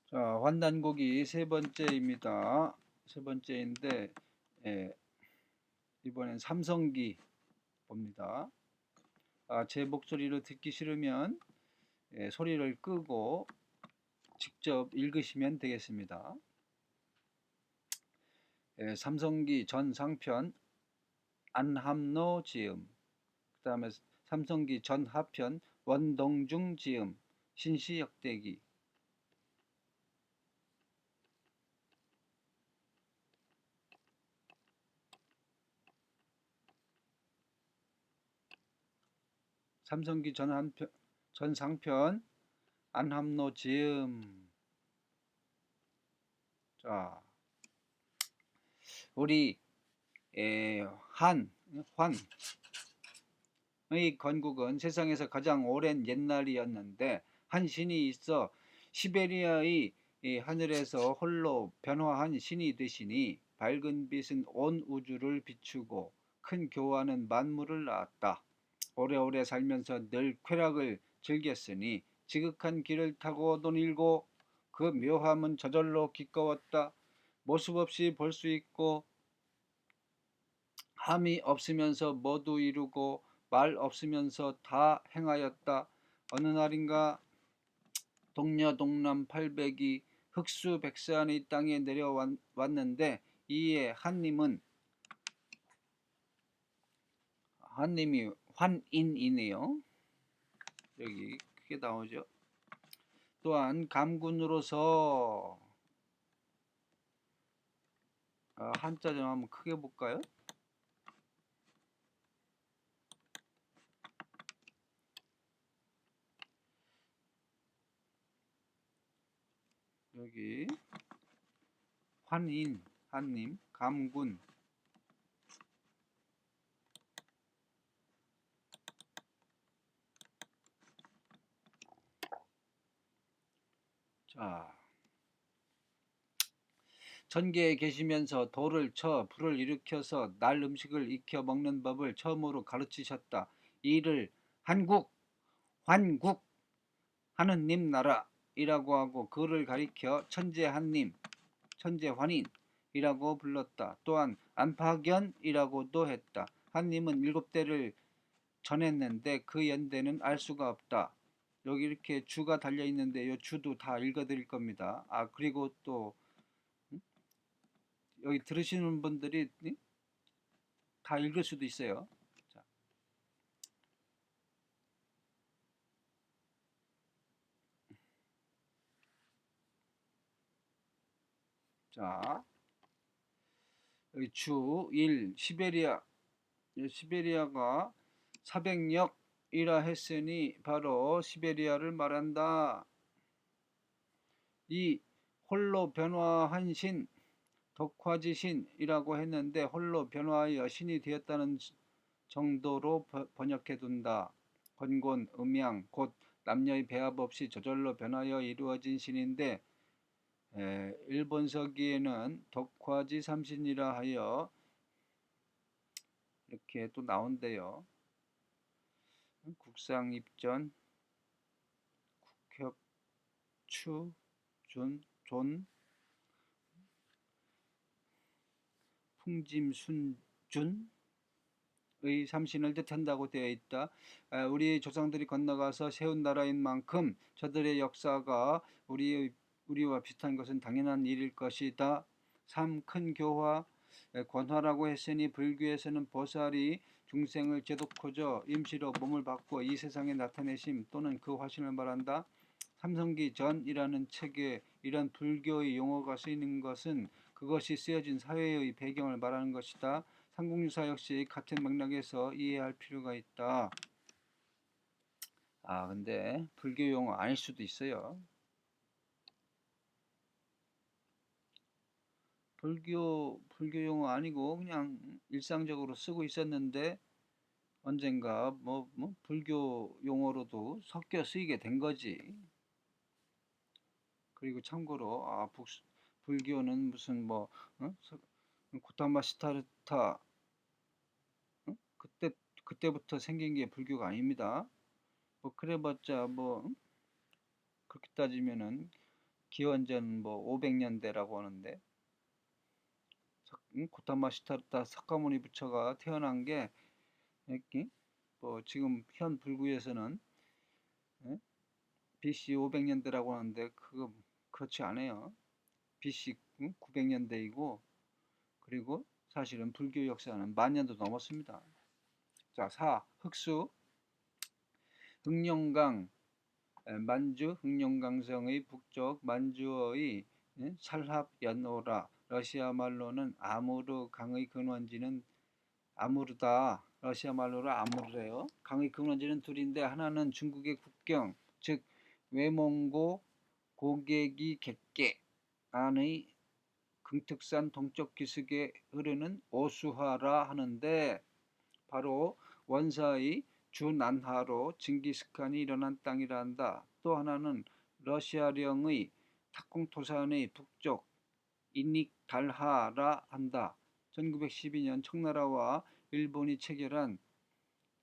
자, 환단고기 세 번째입니다. 세 번째인데, 예, 이번엔 삼성기 봅니다. 제 목소리를 듣기 싫으면 소리를 끄고 직접 읽으시면 되겠습니다. 삼성기 전상편 안함로 지음, 그 다음에 삼성기 전하편 원동중 지음, 신시역대기. 삼성기 전상편 안함로 지음. 자, 우리 환의 건국은 세상에서 가장 오랜 옛날이었는데 한 신이 있어 시베리아의 하늘에서 홀로 변화한 신이 되시니 밝은 빛은 온 우주를 비추고 큰 교화는 만물을 낳았다. 오래오래 살면서 늘 쾌락을 즐겼으니 지극한 길을 타고도 일고 그 묘함은 저절로 기꺼웠다. 모습 없이 볼 수 있고 함이 없으면서 모두 이루고 말 없으면서 다 행하였다. 어느 날인가 동녀 동남 800이 흑수백산의 땅에 내려왔는데 이에 한님이 환인이네요. 여기 크게 나오죠. 또한 감군으로서 한자 좀 한번 크게 볼까요? 여기 환인, 한님, 감군. 자, 전계에 계시면서 돌을 쳐 불을 일으켜서 날 음식을 익혀 먹는 법을 처음으로 가르치셨다. 이를 한국, 환국, 하느님 나라이라고 하고 그를 가리켜 천재한님, 천재환인이라고 불렀다. 또한 안파견이라고도 했다. 한님은 7대를 전했는데 그 연대는 알 수가 없다. 여기 이렇게 주가 달려 있는데 이 주도 다 읽어 드릴 겁니다. 그리고 또 여기 들으시는 분들이 다 읽을 수도 있어요. 자, 자, 여기 주 1, 시베리아가 400력이라 했으니 바로 시베리아를 말한다. 이 홀로 변화한 신, 덕화지신이라고 했는데 홀로 변화하여 신이 되었다는 정도로 번역해 둔다. 건곤, 음양, 곧 남녀의 배합 없이 저절로 변하여 이루어진 신인데 일본서기에는 덕화지 삼신이라 하여 이렇게 또 나온대요. 국상입전, 국혁추, 존, 풍짐순준의 삼신을 뜻한다고 되어 있다. 우리 조상들이 건너가서 세운 나라인 만큼 저들의 역사가 우리와 비슷한 것은 당연한 일일 것이다. 삼 큰 교화, 권화라고 했으니 불교에서는 보살이 중생을 제독하죠. 임시로 몸을 바꿔 이 세상에 나타내심 또는 그 화신을 말한다. 삼성기 전이라는 책에 이런 불교의 용어가 쓰이는 것은 그것이 쓰여진 사회의 배경을 말하는 것이다. 삼국유사 역시 같은 맥락에서 이해할 필요가 있다. 근데 불교 용어 아닐 수도 있어요. 불교 용어 아니고 그냥 일상적으로 쓰고 있었는데 언젠가 뭐 불교 용어로도 섞여 쓰이게 된 거지. 그리고 참고로 불교는 무슨 고타마 시타르타 그때부터 생긴 게 불교가 아닙니다. 그래봤자 그렇게 따지면은 기원전 뭐 500년대라고 하는데 고타마 시타르타 사카모니 부처가 태어난 게 이렇게 뭐 지금 현 불구에서는 예? BC 500년대라고 하는데 그거 그렇지 않아요. BC 900년대이고 그리고 사실은 불교 역사는 만 년도 넘었습니다. 자, 4. 흑수 흑룡강 만주 흑룡강성의 북쪽 만주어의 살합연오라 러시아 말로는 아무르 강의 근원지는 아무르다. 러시아 말로는 아무르래요. 강의 근원지는 둘인데 하나는 중국의 국경 즉 외몽고 고개기 객계 안의 긍특산 동쪽 기슭에 흐르는 오수하라 하는데 바로 원사의 주난하로 징기스칸이 일어난 땅이라 한다. 또 하나는 러시아령의 탁공토산의 북쪽 이닉달하라 한다. 1912년 청나라와 일본이 체결한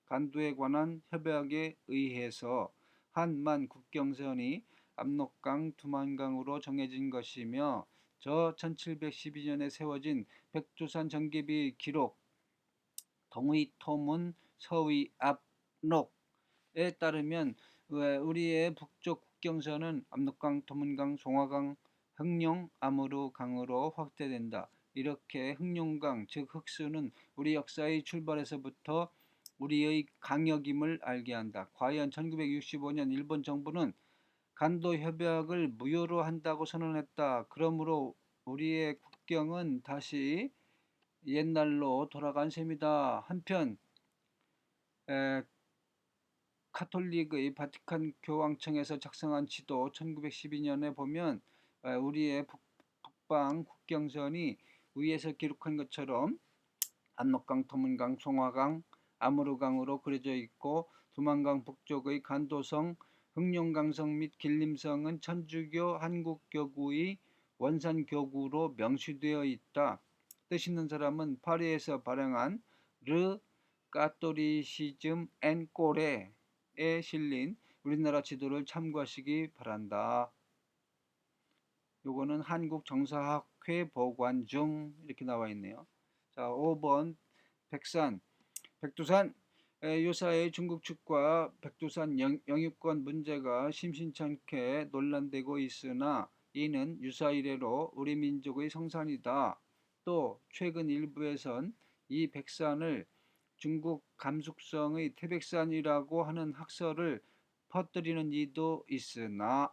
간도에 관한 협약에 의해서 한만 국경선이 압록강, 두만강으로 정해진 것이며 저 1712년에 세워진 백두산 정개비 기록 동의토문 서위 압록에 따르면 우리의 북쪽 국경선은 압록강, 토문강, 송화강, 흑룡, 아무르 강으로 확대된다. 이렇게 흑룡강 즉 흑수는 우리 역사의 출발에서부터 우리의 강역임을 알게 한다. 과연 1965년 일본 정부는 간도 협약을 무효로 한다고 선언했다. 그러므로 우리의 국경은 다시 옛날로 돌아간 셈이다. 한편 카톨릭의 바티칸 교황청에서 작성한 지도 1912년에 보면 우리의 북방 국경선이 위에서 기록한 것처럼 압록강, 토문강, 송화강, 아무르강으로 그려져 있고 두만강 북쪽의 간도성, 흑룡강성 및 길림성은 천주교 한국교구의 원산교구로 명시되어 있다. 뜻 있는 사람은 파리에서 발행한 르 까토리시즘 앤 꼬레에 실린 우리나라 지도를 참고하시기 바란다. 요거는 한국정사학회 보관 중 이렇게 나와 있네요. 자, 5번 백산 백두산 요사이 중국 측과 백두산 영유권 문제가 심심찮게 논란되고 있으나 이는 유사 이래로 우리 민족의 성산이다. 또 최근 일부에선 이 백산을 중국 감숙성의 태백산이라고 하는 학설을 퍼뜨리는 이도 있으나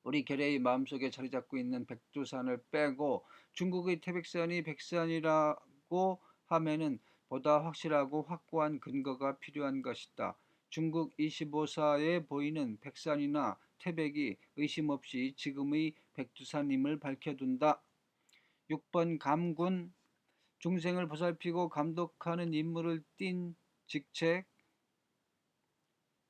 우리 결의의 마음속에 자리 잡고 있는 백두산을 빼고 중국의 태백산이 백산이라고 하면은 보다 확실하고 확고한 근거가 필요한 것이다. 중국 25사에 보이는 백산이나 태백이 의심 없이 지금의 백두산임을 밝혀둔다. 6번 감군 중생을 보살피고 감독하는 임무를 띤 직책.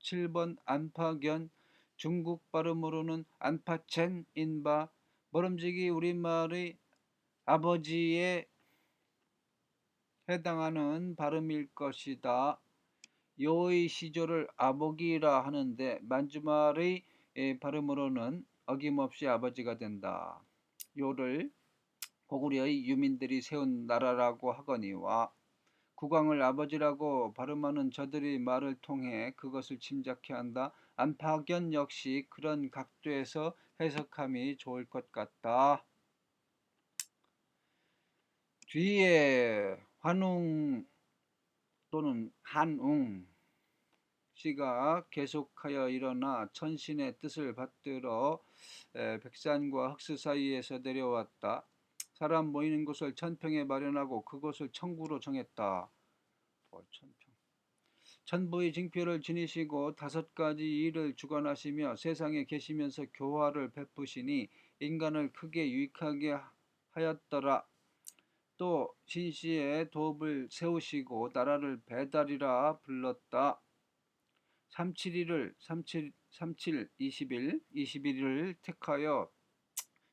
7번 안파견 중국 발음으로는 안파첸인바 모름지기 우리말의 아버지에 해당하는 발음일 것이다. 요의 시조를 아버기라 하는데 만주말의 발음으로는 어김없이 아버지가 된다. 요를 고구려의 유민들이 세운 나라라고 하거니와 국왕을 아버지라고 발음하는 저들의 말을 통해 그것을 짐작케 한다. 안파견 역시 그런 각도에서 해석함이 좋을 것 같다. 뒤에 환웅 또는 한웅 씨가 계속하여 일어나 천신의 뜻을 받들어 백산과 흑수 사이에서 내려왔다. 사람 모이는 곳을 천평에 마련하고 그곳을 천구로 정했다. 천평. 천부의 징표를 지니시고 5가지 일을 주관하시며 세상에 계시면서 교화를 베푸시니 인간을 크게 유익하게 하였더라. 또 신시의 도읍을 세우시고 나라를 배달이라 불렀다. 21을 택하여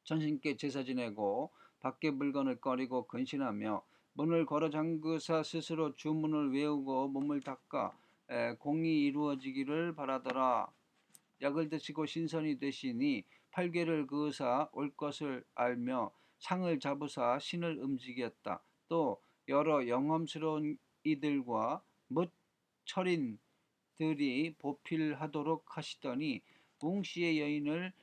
전신께 제사 지내고 밖에 물건을 꺼리고 근신하며 문을 걸어 잠그사 스스로 주문을 외우고 몸을 닦아 공이 이루어지기를 바라더라. 약을 드시고 신선이 되시니 팔괘를 그으사 올 것을 알며 상을 잡으사 신을 움직였다. 또 여러 영험스러운 이들과 뭇 철인들이 보필하도록 하시더니 웅시의 여인을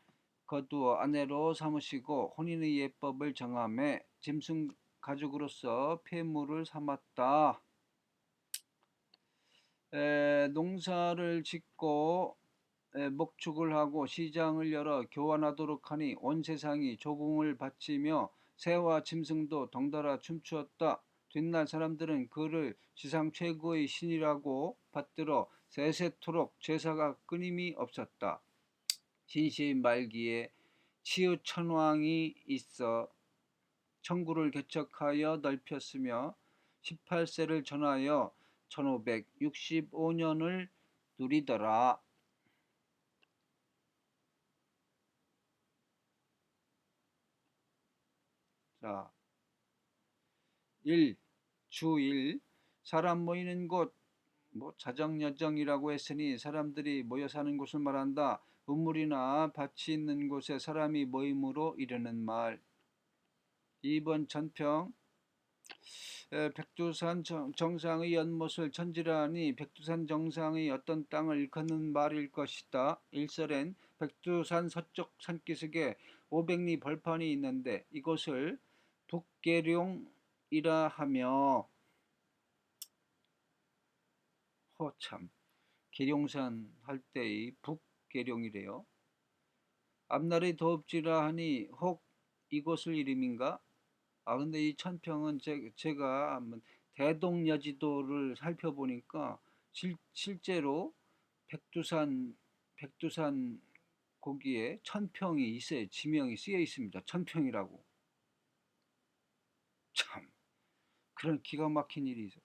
거두어 아내로 삼으시고 혼인의 예법을 정하매 짐승 가죽으로서 폐물을 삼았다. 농사를 짓고 목축을 하고 시장을 열어 교환하도록 하니 온 세상이 조공을 바치며 새와 짐승도 덩달아 춤추었다. 뒷날 사람들은 그를 지상 최고의 신이라고 받들어 세세토록 제사가 끊임이 없었다. 진시의 말기에 치우천왕이 있어 천구를 개척하여 넓혔으며 18세를 전하여 1565년을 누리더라. 자, 1. 주1 사람 모이는 곳 자정여정이라고 했으니 사람들이 모여 사는 곳을 말한다. 우물이나 밭이 있는 곳에 사람이 모임으로 이르는 말. 2번 천평 백두산 정상의 연못을 천지라니 백두산 정상의 어떤 땅을 일컫는 말일 것이다. 일설엔 백두산 서쪽 산기슭에 500리 벌판이 있는데 이곳을 북계룡이라 하며 허참 계룡산 할 때의 북계룡이래요. 앞날의 도읍지라 하니 혹 이곳을 이름인가? 근데 이 천평은 제가 한번 대동여지도를 살펴보니까 실제로 백두산 거기에 천평이 있어요. 지명이 쓰여 있습니다. 천평이라고. 참 그런 기가 막힌 일이 있어요.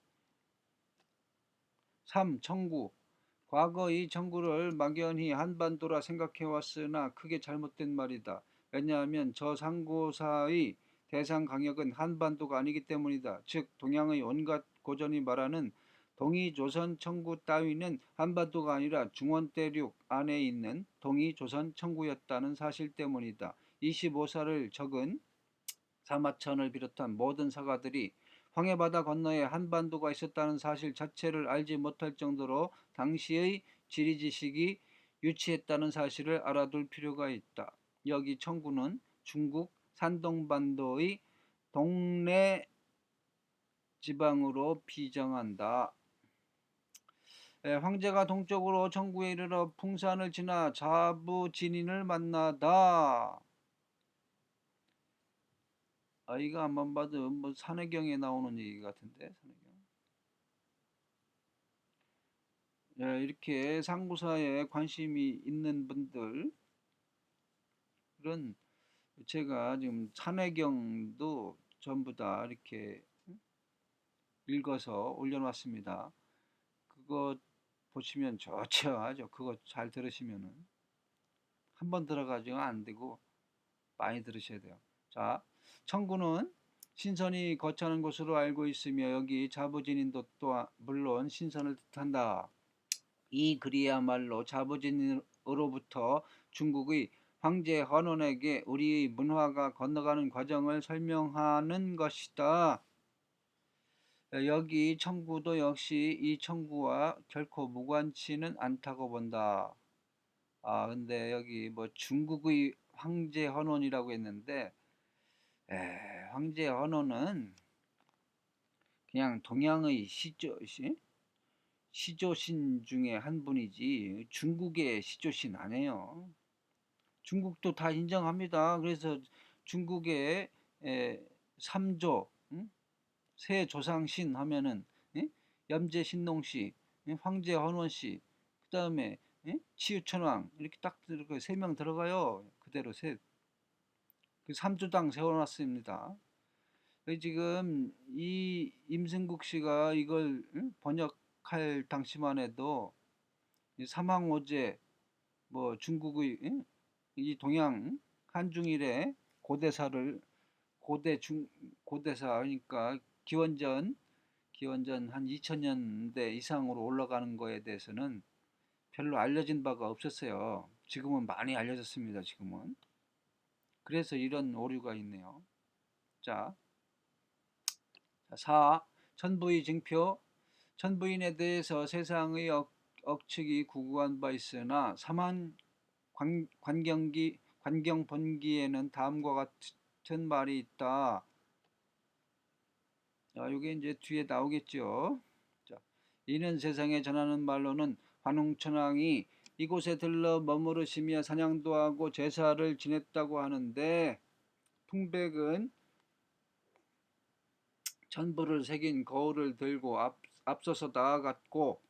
3. 청구 과거 이 청구를 막연히 한반도라 생각해왔으나 크게 잘못된 말이다. 왜냐하면 저 상고사의 대상 강역은 한반도가 아니기 때문이다. 즉 동양의 온갖 고전이 말하는 동이조선 청구 따위는 한반도가 아니라 중원대륙 안에 있는 동이조선 청구였다는 사실 때문이다. 25사를 적은 사마천을 비롯한 모든 사가들이 황해바다 건너에 한반도가 있었다는 사실 자체를 알지 못할 정도로 당시의 지리지식이 유치했다는 사실을 알아둘 필요가 있다. 여기 청구는 중국 산동반도의 동래 지방으로 비정한다. 황제가 동쪽으로 청구에 이르러 풍산을 지나 자부진인을 만나다. 이거 한번 봐도 뭐 산해경에 나오는 얘기 같은데. 산해경. 이렇게 상고사에 관심이 있는 분들은 제가 지금 산해경도 전부 다 이렇게 읽어서 올려놨습니다. 그거 보시면 좋죠. 아주 그거 잘 들으시면은 한 번 들어가지고 안 되고 많이 들으셔야 돼요. 자, 청구는 신선이 거처하는 곳으로 알고 있으며 여기 자부진인도 또한 물론 신선을 뜻한다. 이 글이야말로 자부진으로부터 중국의 황제 헌원에게 우리의 문화가 건너가는 과정을 설명하는 것이다. 여기 청구도 역시 이 청구와 결코 무관치는 않다고 본다. 근데 여기 뭐 중국의 황제 헌원이라고 했는데 황제 헌원은 그냥 동양의 시조신 중에 한 분이지 중국의 시조신 아니에요. 중국도 다 인정합니다. 그래서 중국의 3조 새 조상신 하면은 염제신농씨, 황제 헌원씨, 그 다음에 치유천왕 이렇게 딱 들어가요. 3명 들어가요. 그대로 셋. 그 3조당 세워놨습니다. 지금 이 임승국 씨가 이걸 번역할 당시만 해도 삼왕오제 뭐 중국의 이 동양 한중일의 고대사를 고대사 그러니까 기원전 한 2000년대 이상으로 올라가는 거에 대해서는 별로 알려진 바가 없었어요. 지금은 많이 알려졌습니다. 지금은. 그래서 이런 오류가 있네요. 자, 4. 천부의 징표. 천부인에 대해서 세상의 억측이 구구한 바 있으나 사만 관경본기에는 다음과 같은 말이 있다. 자, 이게 이제 뒤에 나오겠죠. 자, 이는 세상에 전하는 말로는 관웅천왕이 이곳에 들러 머무르시며 사냥도 하고 제사를 지냈다고 하는데, 풍백은 천부를 새긴 거울을 들고 앞서서 나아갔고,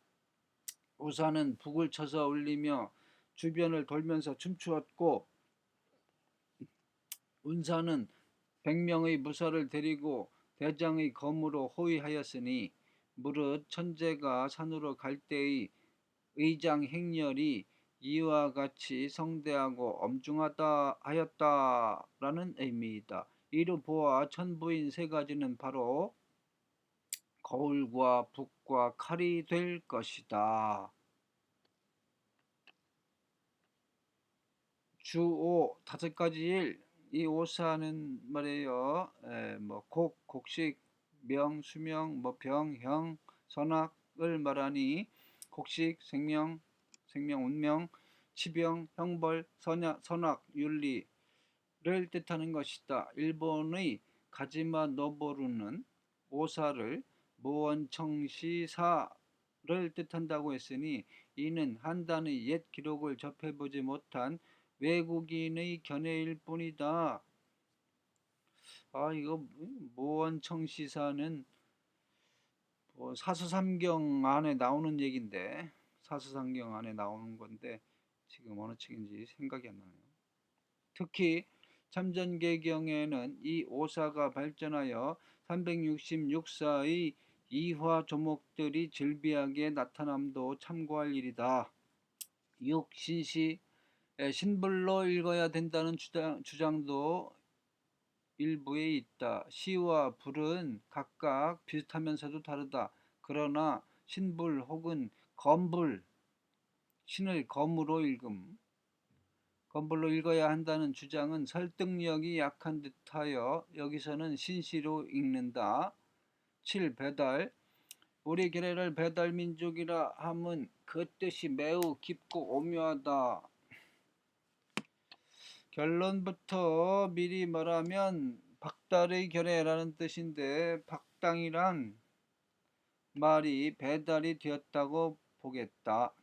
우사는 북을 쳐서 울리며 주변을 돌면서 춤추었고, 운사는 100명의 무사를 데리고 대장의 검으로 호위하였으니, 무릇 천재가 산으로 갈 때의 의장 행렬이 이와 같이 성대하고 엄중하다 하였다라는 의미이다. 이로 보아 천부인 세 가지는 바로 거울과 북과 칼이 될 것이다. 주5 5가지 일, 이 오사는 말이에요. 곡식, 명, 수명, 병, 형, 선악을 말하니 곡식, 생명, 운명, 치병, 형벌, 선악, 윤리를 뜻하는 것이다. 일본의 가지마 노보루는 오사를 무원청시사를 뜻한다고 했으니, 이는 한단의 옛 기록을 접해보지 못한 외국인의 견해일 뿐이다. 이거 무원청시사는 사서삼경 안에 나오는 얘긴데, 사서삼경 안에 나오는 건데 지금 어느 책인지 생각이 안 나네요. 특히 참전개경에는 이 오사가 발전하여 366사의 이화 조목들이 즐비하게 나타남도 참고할 일이다. 6. 신시, 신불로 읽어야 된다는 주장도 일부에 있다. 시와 불은 각각 비슷하면서도 다르다. 그러나 신불 혹은 검불, 신을 검으로 검불로 읽어야 한다는 주장은 설득력이 약한 듯하여 여기서는 신시로 읽는다. 7. 배달. 우리 계례를 배달민족이라 함은 그 뜻이 매우 깊고 오묘하다. 결론부터 미리 말하면 박달의 결례라는 뜻인데, 박당이란 말이 배달이 되었다고 보겠다.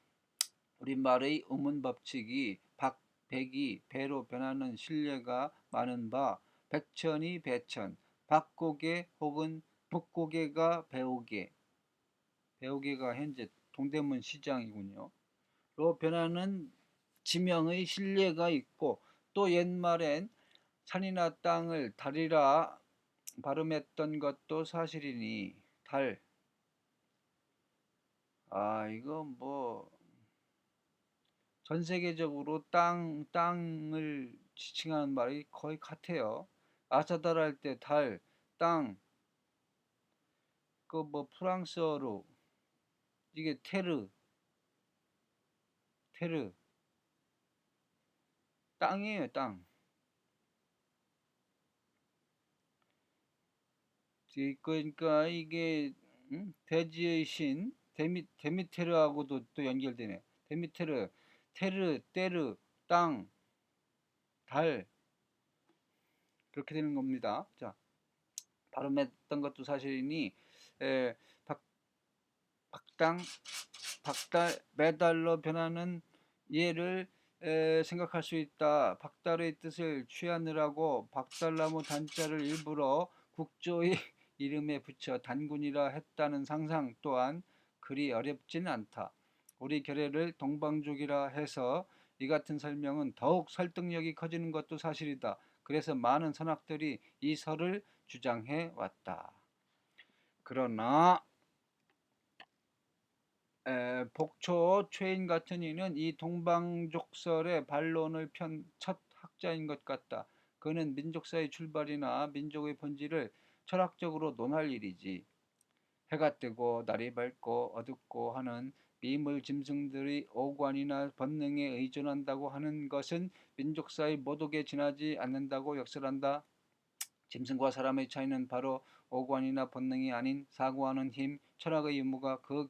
우리말의 우문법칙이 백이 배로 변하는 신뢰가 많은 바, 백천이 배천, 박고개 혹은 북고개가 배우개가 현재 동대문 시장이군요. 로 변하는 지명의 신뢰가 있고, 또 옛말엔 산이나 땅을 달이라 발음했던 것도 사실이니, 달. 이거 전 세계적으로 땅을 지칭하는 말이 거의 같아요. 아사달 할 때 달, 땅, 프랑스어로 이게 테르, 땅이에요, 땅. 그러니까 이게 대지의 신 데미테르하고도 또 연결되네. 데미테르, 테르, 땅, 달, 그렇게 되는 겁니다. 자, 발음했던 것도 사실이니, 박달, 매달로 변하는 예를 생각할 수 있다. 박달의 뜻을 취하느라고 박달나무 단자를 일부러 국조의 이름에 붙여 단군이라 했다는 상상 또한 그리 어렵진 않다. 우리 결례를 동방족이라 해서 이 같은 설명은 더욱 설득력이 커지는 것도 사실이다. 그래서 많은 선학들이 이 설을 주장해 왔다. 그러나 복초 최인 같은 이는 이 동방족설의 반론을 편 첫 학자인 것 같다. 그는 민족사의 출발이나 민족의 본질을 철학적으로 논할 일이지, 해가 뜨고 날이 밝고 어둡고 하는 비물 짐승들이 오관이나 본능에 의존한다고 하는 것은 민족사의 모독에 지나지 않는다고 역설한다. 짐승과 사람의 차이는 바로 오관이나 본능이 아닌 사고하는 힘, 철학의 의무가 그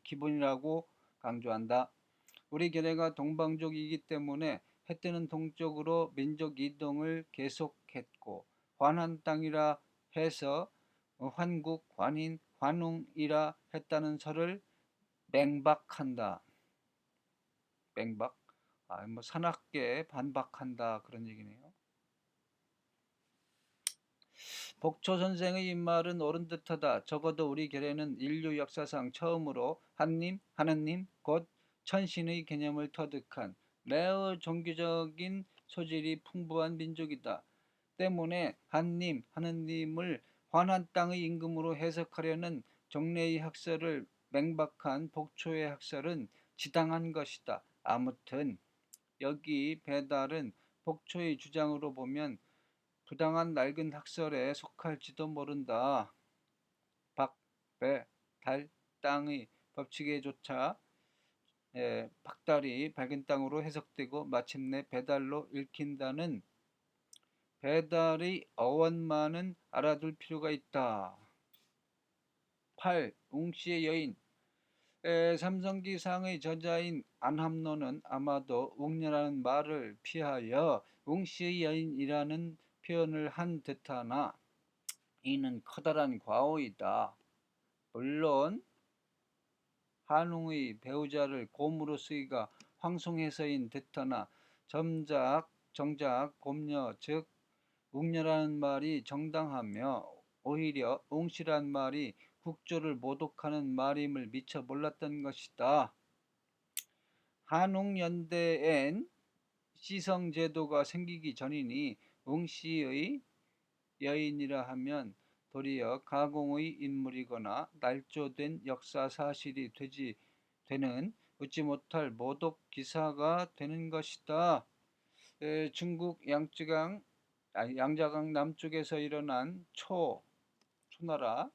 기본이라고 강조한다. 우리 견해가 동방족이기 때문에 해뜨는 동쪽으로 민족 이동을 계속했고 환한 땅이라 해서 환국, 환인, 환웅이라 했다는 설을 맹박한다. 맹박? 뭐 산악계에 반박한다 그런 얘기네요. 복초 선생의 이 말은 옳은 듯하다. 적어도 우리 결에는 인류 역사상 처음으로 한님, 하느님, 곧 천신의 개념을 터득한 매우 종교적인 소질이 풍부한 민족이다. 때문에 한님, 하느님을 환한 땅의 임금으로 해석하려는 종래의 학설을 맹박한 복초의 학설은 지당한 것이다. 아무튼 여기 배달은 복초의 주장으로 보면 부당한 낡은 학설에 속할지도 모른다. 박, 배, 달, 땅의 법칙에조차 박달이 밝은 땅으로 해석되고 마침내 배달로 읽힌다는 배달의 어원만은 알아둘 필요가 있다. 8. 웅씨의 여인. 삼성기상의 저자인 안함노는 아마도 웅녀라는 말을 피하여 웅씨의 여인이라는 표현을 한 듯하나 이는 커다란 과오이다. 물론 한웅의 배우자를 곰으로 쓰기가 황송해서인 듯하나 정작 곰녀 즉 웅녀라는 말이 정당하며 오히려 웅씨란 말이 국조를 모독하는 말임을 미처 몰랐던 것이다. 한웅연대엔 시성제도가 생기기 전이니 웅씨의 여인이라 하면 도리어 가공의 인물이거나 날조된 역사 사실이 되는 웃지 못할 모독 기사가 되는 것이다. 중국 양자강 남쪽에서 일어난 초나라의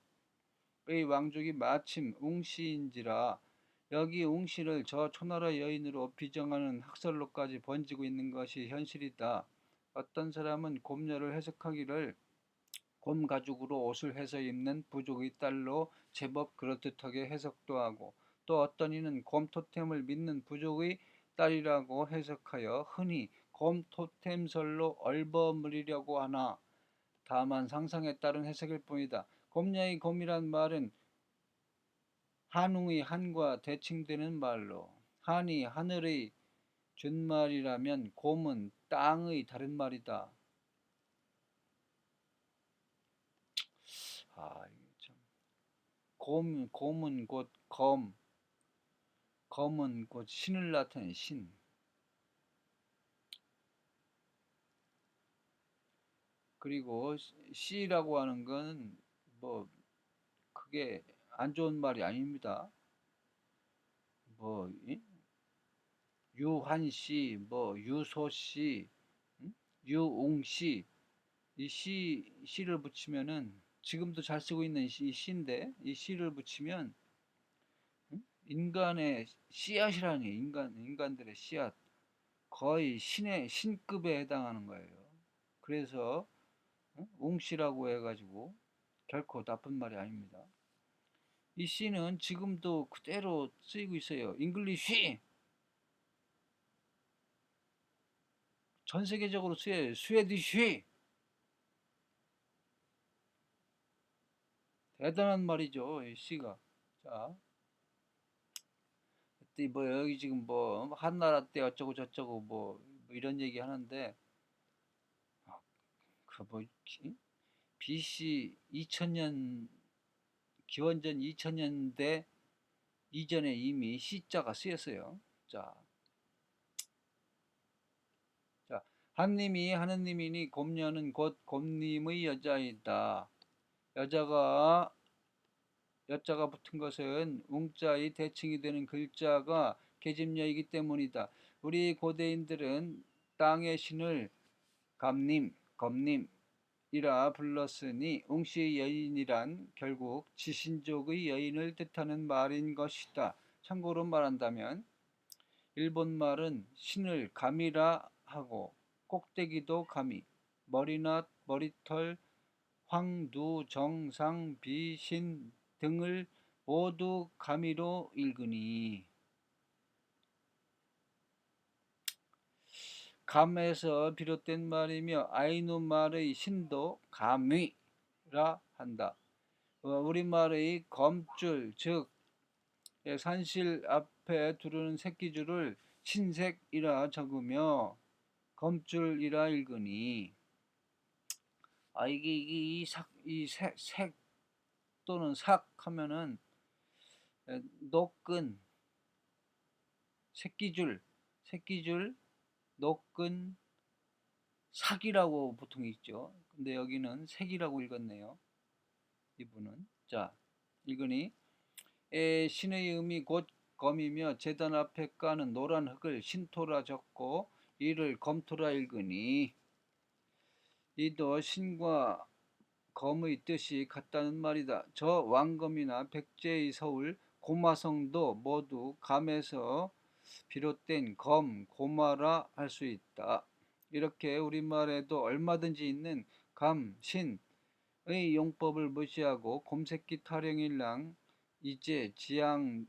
왕족이 마침 웅씨인지라 여기 웅씨를 저 초나라 여인으로 비정하는 학설로까지 번지고 있는 것이 현실이다. 어떤 사람은 곰녀를 해석하기를 곰 가죽으로 옷을 해서 입는 부족의 딸로 제법 그럴듯하게 해석도 하고 또 어떤 이는 곰 토템을 믿는 부족의 딸이라고 해석하여 흔히 곰 토템설로 얼버무리려고 하나 다만 상상에 따른 해석일 뿐이다. 곰녀의 곰이란 말은 한웅의 한과 대칭되는 말로 한이 하늘의 준말이라면 곰은 땅의 다른 말이다. 이게 참. 곰은 곧 검은 곧 신을 나타낸 신. 그리고 씨라고 하는 건 뭐 그게 안 좋은 말이 아닙니다. 뭐 유한씨, 뭐 유소씨, 유웅씨 이 씨를 붙이면은 지금도 잘 쓰고 있는 이 씨인데 이 씨를 붙이면 인간의 씨앗이라니 인간들의 씨앗 거의 신급에 해당하는 거예요. 그래서 웅씨라고 해가지고 결코 나쁜 말이 아닙니다. 이 씨는 지금도 그대로 쓰이고 있어요. 잉글리쉬 전 세계적으로 쓰여요. 스웨디쉬 대단한 말이죠. 이 씨가. 자, 뭐 여기 지금 뭐 한나라 때 어쩌고 저쩌고 뭐 이런 얘기 하는데 그뭐 BC 2000년 기원전 2000년대 이전에 이미 시자가 쓰였어요. 자, 하느님이니 곰녀는 곧 곰님의 여자이다. 여자가 붙은 것은 웅자의 대칭이 되는 글자가 계집녀이기 때문이다. 우리 고대인들은 땅의 신을 감님, 검님이라 불렀으니 웅씨의 여인이란 결국 지신족의 여인을 뜻하는 말인 것이다. 참고로 말한다면 일본 말은 신을 가미라 하고 꼭대기도 가미, 머리나 머리털, 황두, 정상, 비신 등을 모두 가미로 읽으니 감에서 비롯된 말이며 아이누 말의 신도 가미라 한다. 우리말의 검줄 즉 산실 앞에 두르는 새끼줄을 신색이라 적으며 검줄이라 읽으니 이게 색 또는 삭 하면은 노끈 새끼줄 노끈 삭이라고 보통 읽죠. 근데 여기는 색이라고 읽었네요. 이분은 자 읽으니 신의 음이 곧 검이며 제단 앞에 까는 노란 흙을 신토라 적고 이를 검토라 읽으니 이도 신과 검의 뜻이 같다는 말이다. 저 왕검이나 백제의 서울 고마성도 모두 감에서 비롯된 검, 고마라 할 수 있다. 이렇게 우리말에도 얼마든지 있는 감, 신의 용법을 무시하고 곰새끼 타령일랑 이제 지양돼야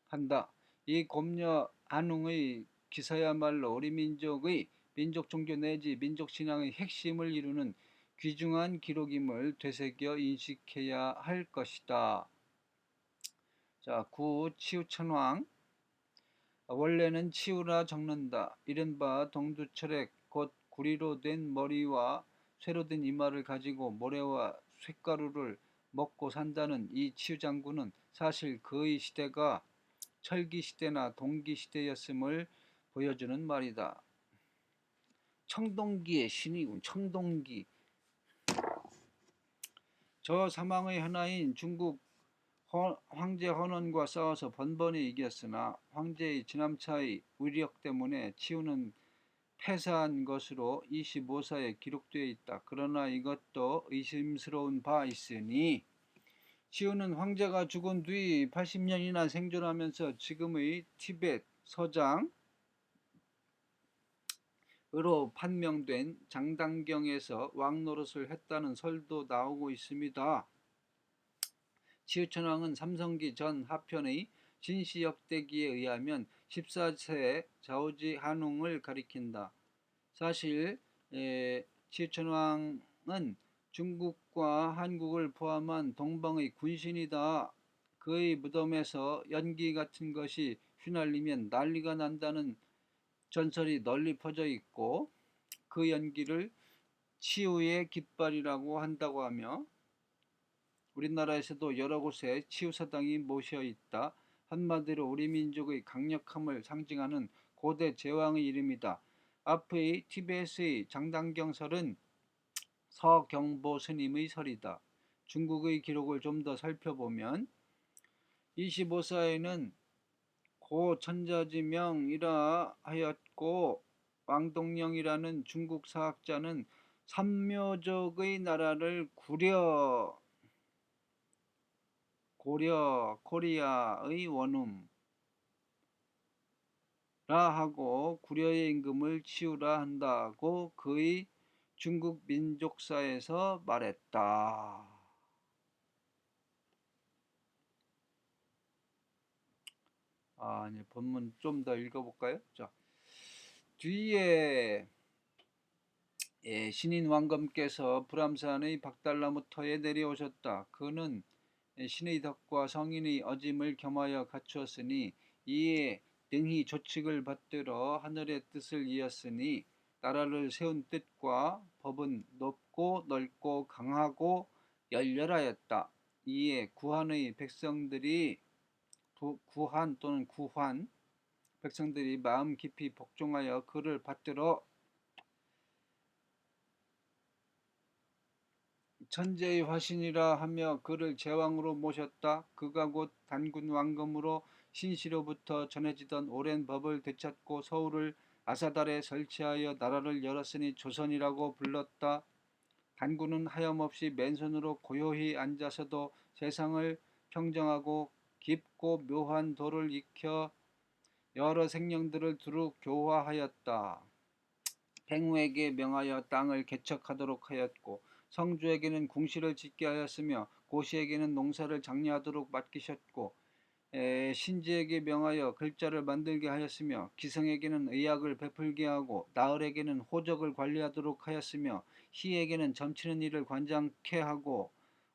한다. 이 곰녀 한웅의 기사야말로 우리 민족의 민족 종교 내지 민족 신앙의 핵심을 이루는 귀중한 기록임을 되새겨 인식해야 할 것이다. 자, 9. 치우천왕. 원래는 치우라 적는다. 이른바 동두철액 곧 구리로 된 머리와 쇠로 된 이마를 가지고 모래와 쇳가루를 먹고 산다는 이 치우장군은 사실 그의 시대가 철기시대나 동기시대였음을 보여주는 말이다. 청동기의 신이군. 청동기. 저 사망의 하나인 중국 황제 헌원과 싸워서 번번이 이겼으나 황제의 지남차의 위력 때문에 치우는 패사한 것으로 25사에 기록되어 있다. 그러나 이것도 의심스러운 바 있으니 치우는 황제가 죽은 뒤 80년이나 생존하면서 지금의 티벳 서장으로 판명된 장당경에서 왕노릇을 했다는 설도 나오고 있습니다. 치우천왕은 삼성기 전 하편의 진시역대기에 의하면 14세 자오지 한웅을 가리킨다. 사실 치우천왕은 중국과 한국을 포함한 동방의 군신이다. 그의 무덤에서 연기 같은 것이 휘날리면 난리가 난다는 전설이 널리 퍼져 있고 그 연기를 치우의 깃발이라고 한다고 하며 우리나라에서도 여러 곳에 치유사당이 모셔 있다. 한마디로 우리 민족의 강력함을 상징하는 고대 제왕의 이름이다. 앞의 티베트의 장당경설은 서경보 스님의 설이다. 중국의 기록을 좀 더 살펴보면 25사에는 고 천자지명이라 하였고 왕동령이라는 중국 사학자는 삼묘족의 나라를 코리아의 원음라 하고 구려의 임금을 치우라 한다고 그의 중국 민족사에서 말했다. 이제 본문 좀 더 읽어볼까요? 자, 뒤에 신인 왕검께서 불암산의 박달나무 터에 내려오셨다. 그는 신의 덕과 성인의 어짐을 겸하여 갖추었으니 이에 능히 조칙을 받들어 하늘의 뜻을 이었으니 나라를 세운 뜻과 법은 높고 넓고 강하고 열렬하였다. 이에 구한 또는 구환 백성들이 마음 깊이 복종하여 그를 받들어 천재의 화신이라 하며 그를 제왕으로 모셨다. 그가 곧 단군 왕검으로 신시로부터 전해지던 오랜 법을 되찾고 서울을 아사달에 설치하여 나라를 열었으니 조선이라고 불렀다. 단군은 하염없이 맨손으로 고요히 앉아서도 세상을 평정하고 깊고 묘한 도를 익혀 여러 생명들을 두루 교화하였다. 백무에게 명하여 땅을 개척하도록 하였고 성주에게는 궁시를 짓게 하였으며 고시에게는 농사를 장려하도록 맡기셨고 신지에게 명하여 글자를 만들게 하였으며 기성에게는 의학을 베풀게 하고 나흘에게는 호적을 관리하도록 하였으며 희에게는 점치는 일을 관장케 하고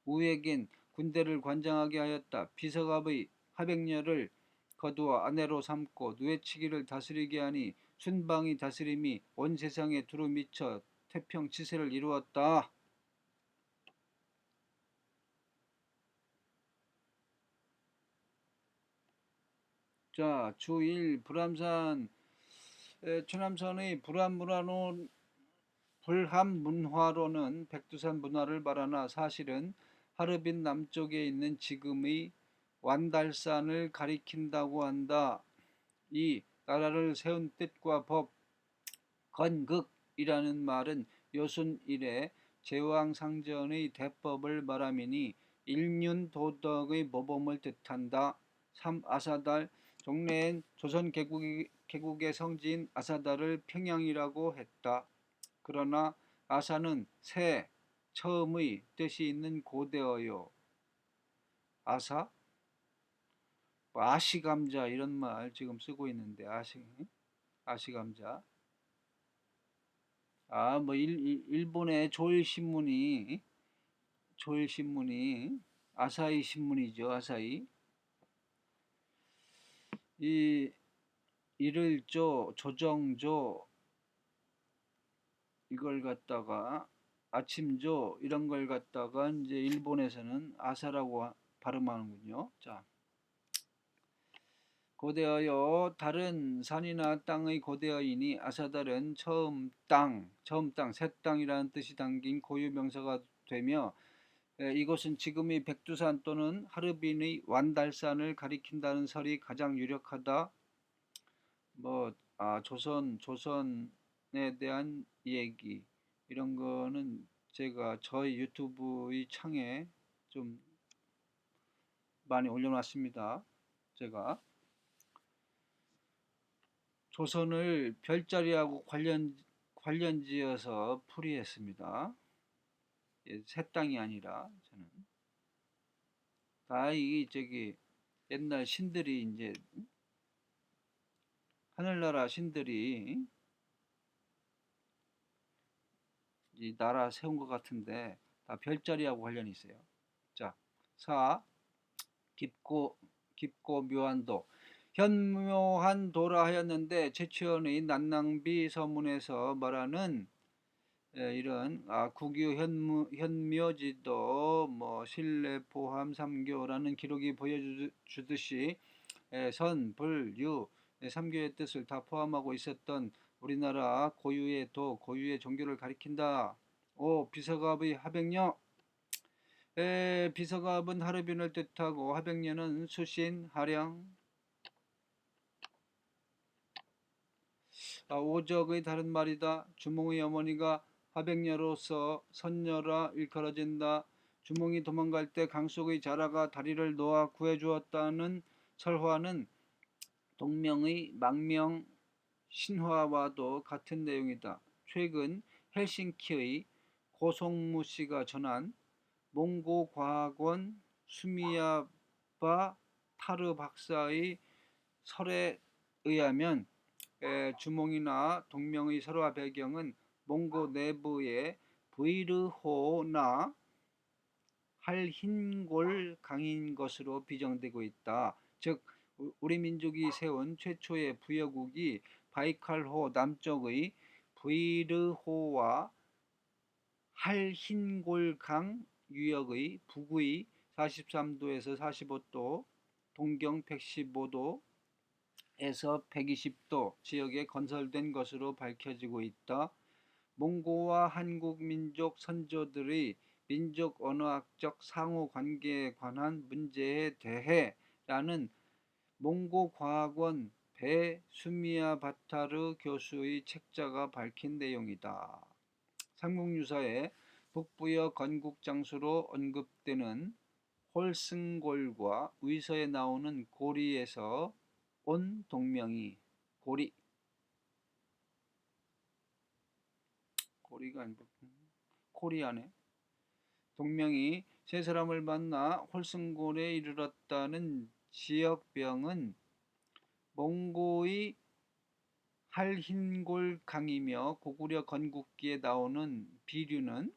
우에겐 군대를 관장하게 하였다. 비서갑의 하백녀를 거두어 아내로 삼고 누에치기를 다스리게 하니 순방이 다스림이 온 세상에 두루 미쳐 태평치세를 이루었다. 자, 주1 불암산 추남선의 불합문화로는 백두산 문화를 말하나 사실은 하르빈 남쪽에 있는 지금의 완달산을 가리킨다고 한다. 이 나라를 세운 뜻과 법, 건극이라는 말은 요순 이래 제왕상전의 대법을 말함이니 일륜도덕의 모범을 뜻한다. 3. 아사달 종래엔 조선 개국의 성지인 아사달을 평양이라고 했다. 그러나 아사는 새, 처음의 뜻이 있는 고대어요. 아사? 아시감자 이런 말 지금 쓰고 있는데 아시감자. 뭐 일본의 조일신문이 아사히 신문이죠. 아사히. 이 일을조, 조정조 이걸 갖다가 아침조 이런 걸 갖다가 이제 일본에서는 아사라고 발음하는군요. 자, 고대어요. 다른 산이나 땅의 고대어이니 아사달은 처음 땅, 새 땅이라는 뜻이 담긴 고유 명사가 되며 이곳은 지금의 백두산 또는 하르빈의 완달산을 가리킨다는 설이 가장 유력하다. 조선에 대한 얘기 이런 거는 제가 저희 유튜브의 창에 좀 많이 올려놨습니다. 제가 조선을 별자리하고 관련지어서 풀이했습니다. 새 땅이 아니라 저는 다 이 옛날 신들이 이제 하늘나라 신들이 이 나라 세운 것 같은데 다 별자리하고 관련이 있어요. 자, 4. 깊고 묘한 도. 현묘한 도라 하였는데 최치원의 난낭비 서문에서 말하는 이런 국유 현묘지도 신뢰포함 삼교라는 기록이 보여주듯이 선, 불, 유, 삼교의 뜻을 다 포함하고 있었던 우리나라 고유의 도, 고유의 종교를 가리킨다. 5. 비서갑의 하백녀. 비서갑은 하르빈을 뜻하고 하백녀는 수신, 하령, 오적의 다른 말이다. 주몽의 어머니가 하백녀로서 선녀라 일컬어진다. 주몽이 도망갈 때 강속의 자라가 다리를 놓아 구해주었다는 설화는 동명의 망명 신화와도 같은 내용이다. 최근 헬싱키의 고송무 씨가 전한 몽고과학원 수미야바 타르 박사의 설에 의하면 주몽이나 동명의 설화 배경은 몽고 내부의 브이르호나 할흰골 강인 것으로 비정되고 있다. 즉 우리 민족이 세운 최초의 부여국이 바이칼호 남쪽의 브이르호와 할흰골강 유역의 북의 43도에서 45도, 동경 115도 에서 120도 지역에 건설된 것으로 밝혀지고 있다. 몽고와 한국 민족 선조들의 민족 언어학적 상호 관계에 관한 문제에 대해 라는 몽고과학원 베수미야 바타르 교수의 책자가 밝힌 내용이다. 삼국유사에 북부여 건국 장소로 언급되는 홀승골과 위서에 나오는 고리에서 온 동명이 고리가 아니고 코리아네. 동명이 세 사람을 만나 홀승골에 이르렀다는 지역명은 몽고의 할흰골 강이며 고구려 건국기에 나오는 비류는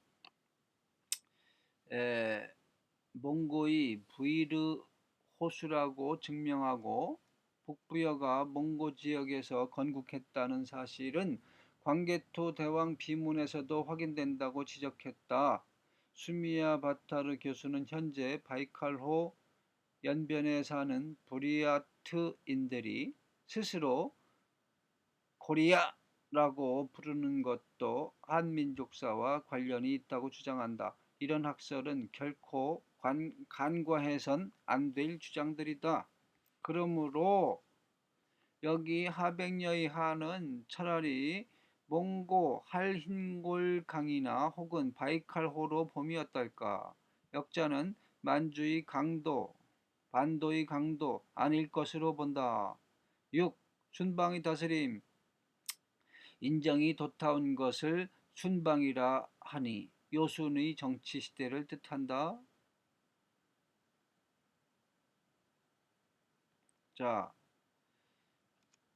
몽고의 부이르 호수라고 증명하고 북부여가 몽고 지역에서 건국했다는 사실은 광개토 대왕 비문에서도 확인된다고 지적했다. 수미야 바타르 교수는 현재 바이칼호 연변에 사는 부리아트인들이 스스로 코리아라고 부르는 것도 한민족사와 관련이 있다고 주장한다. 이런 학설은 결코 간과해선 안 될 주장들이다. 그러므로 여기 하백녀의 하는 차라리 몽고 할흰골 강이나 혹은 바이칼호로 봄이 어떨까. 역자는 만주의 강도, 반도의 강도 아닐 것으로 본다. 6. 순방의 다스림 인정이 돋아온 것을 순방이라 하니 요순의 정치 시대를 뜻한다. 자,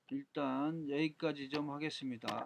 일단 여기까지 좀 하겠습니다.